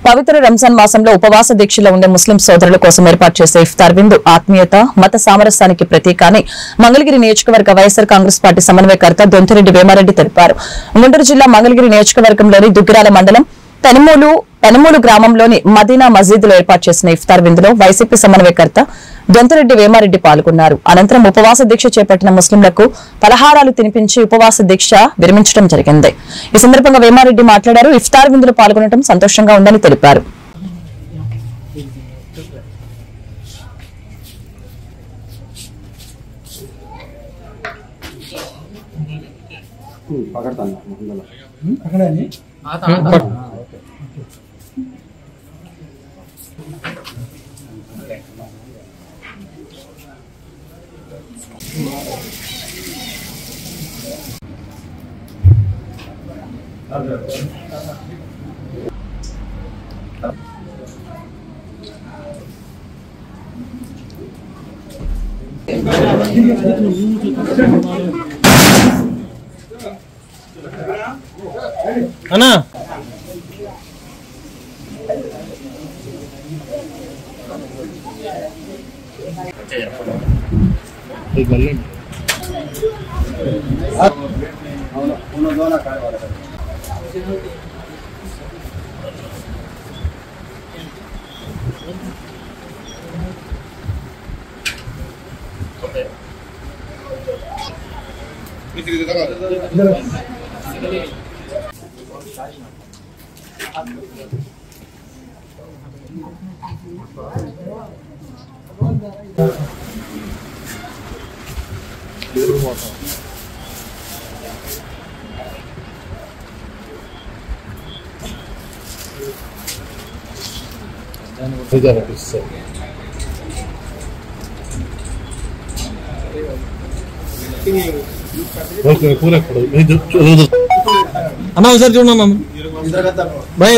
పవిత్ర రంజాన్ మాసంలో ఉపవాస దీక్షలో ఉండే ముస్లిం సోదరుల కోసం ఏర్పాటు చేసే ఇఫ్తార్ విందు ఆత్మీయత మత సామరస్యానికి ప్రతీక అని మంగళగిరి నియోజకవర్గ వైఎస్ఆర్ కాంగ్రెస్ పార్టీ సమన్వయకర్త దొంతిరెడ్డి వేమారెడ్డి తెలిపారు. గుంటూరు జిల్లా మంగళగిరి నియోజకవర్గంలోని దుగ్గిరాల మండలం పెనుమూలు గ్రామంలోని మదీనా మసీదులో ఏర్పాటు చేసిన ఇఫ్తార్ విందులో వైసీపీ సమన్వయకర్త దొంతిరెడ్డి వేమారెడ్డి పాల్గొన్నారు. అనంతరం ఉపవాస దీక్ష చేపట్టిన ముస్లింలకు పలహారాలు తినిపించి ఉపవాస దీక్ష విరమించడం జరిగింది. ఈ సందర్భంగా వేమారెడ్డి మాట్లాడారు. ఇఫ్తార్ విందులో పాల్గొనడం సంతోషంగా ఉందని తెలిపారు. అన్నా అన్నా ఒకసారి చూడన్నా బాయ్.